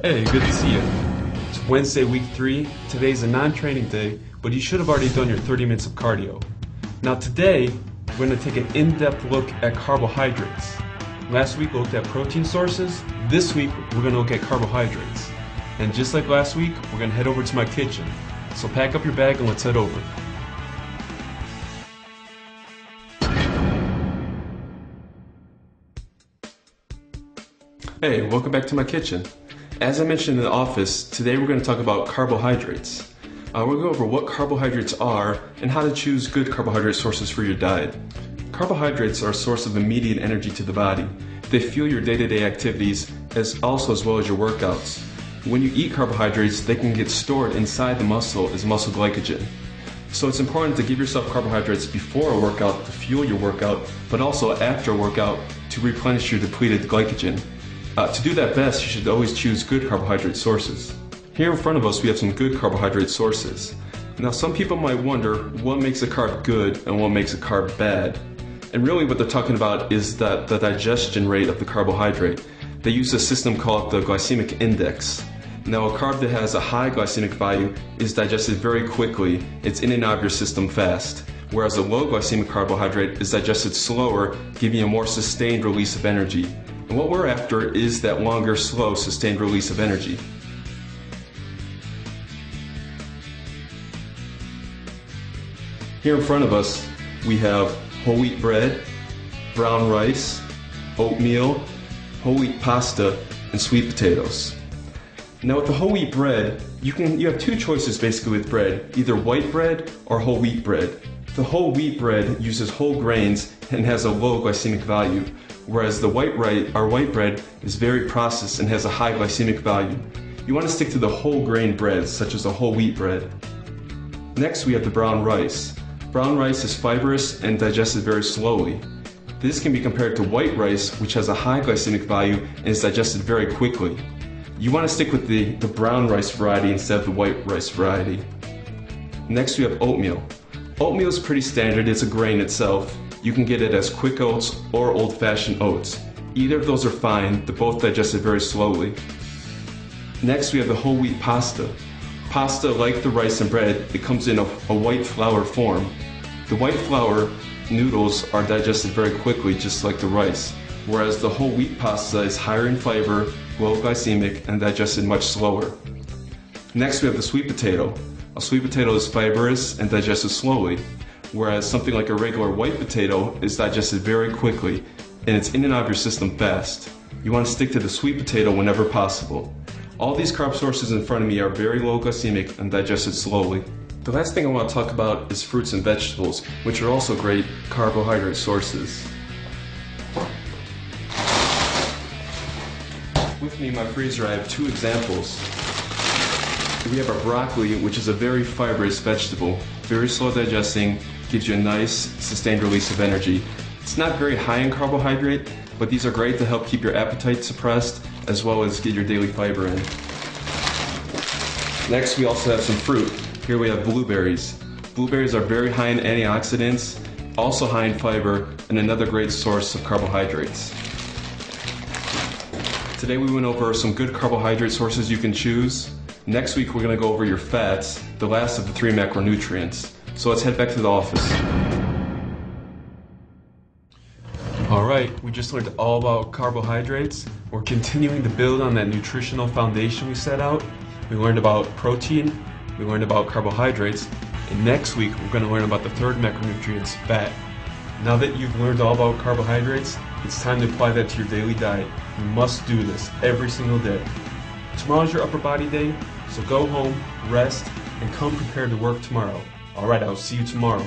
Hey, good to see you. It's Wednesday, week 3. Today's a non-training day, but you should have already done your 30 minutes of cardio. Now today, we're going to take an in-depth look at carbohydrates. Last week we looked at protein sources. This week we're going to look at carbohydrates. And just like last week, we're going to head over to my kitchen. So pack up your bag and let's head over. Hey, welcome back to my kitchen. As I mentioned in the office, today we're going to talk about carbohydrates. We're going to go over what carbohydrates are and how to choose good carbohydrate sources for your diet. Carbohydrates are a source of immediate energy to the body. They fuel your day-to-day activities as well as your workouts. When you eat carbohydrates, they can get stored inside the muscle as muscle glycogen. So it's important to give yourself carbohydrates before a workout to fuel your workout, but also after a workout to replenish your depleted glycogen. To do that best, you should always choose good carbohydrate sources. Here in front of us we have some good carbohydrate sources. Now some people might wonder what makes a carb good and what makes a carb bad. And really what they're talking about is the digestion rate of the carbohydrate. They use a system called the glycemic index. Now a carb that has a high glycemic value is digested very quickly. It's in and out of your system fast. Whereas a low glycemic carbohydrate is digested slower, giving you a more sustained release of energy. And what we're after is that longer, slow, sustained release of energy. Here in front of us, we have whole wheat bread, brown rice, oatmeal, whole wheat pasta, and sweet potatoes. Now with the whole wheat bread, you have two choices basically with bread, either white bread or whole wheat bread. The whole wheat bread uses whole grains and has a low glycemic value, whereas the white bread is very processed and has a high glycemic value. You want to stick to the whole grain breads, such as the whole wheat bread. Next we have the brown rice. Brown rice is fibrous and digested very slowly. This can be compared to white rice, which has a high glycemic value and is digested very quickly. You want to stick with the brown rice variety instead of the white rice variety. Next we have oatmeal. Oatmeal is pretty standard, it's a grain itself. You can get it as quick oats or old-fashioned oats. Either of those are fine, they're both digested very slowly. Next we have the whole wheat pasta. Pasta, like the rice and bread, it comes in a white flour form. The white flour noodles are digested very quickly, just like the rice, whereas the whole wheat pasta is higher in fiber, low glycemic, and digested much slower. Next we have the sweet potato. A sweet potato is fibrous and digested slowly, whereas something like a regular white potato is digested very quickly and it's in and out of your system fast. You want to stick to the sweet potato whenever possible. All these carb sources in front of me are very low glycemic and digested slowly. The last thing I want to talk about is fruits and vegetables, which are also great carbohydrate sources. With me in my freezer I have two examples. We have our broccoli, which is a very fibrous vegetable, very slow digesting, gives you a nice sustained release of energy. It's not very high in carbohydrate, but these are great to help keep your appetite suppressed as well as get your daily fiber in. Next we also have some fruit. Here we have blueberries. Blueberries are very high in antioxidants, also high in fiber, and another great source of carbohydrates. Today we went over some good carbohydrate sources you can choose. Next week we're going to go over your fats, the last of the 3 macronutrients. So let's head back to the office. Alright, we just learned all about carbohydrates. We're continuing to build on that nutritional foundation we set out. We learned about protein, we learned about carbohydrates, and next week we're going to learn about the third macronutrient, fat. Now that you've learned all about carbohydrates, it's time to apply that to your daily diet. You must do this every single day. Tomorrow's your upper body day, so go home, rest, and come prepared to work tomorrow. Alright, I'll see you tomorrow.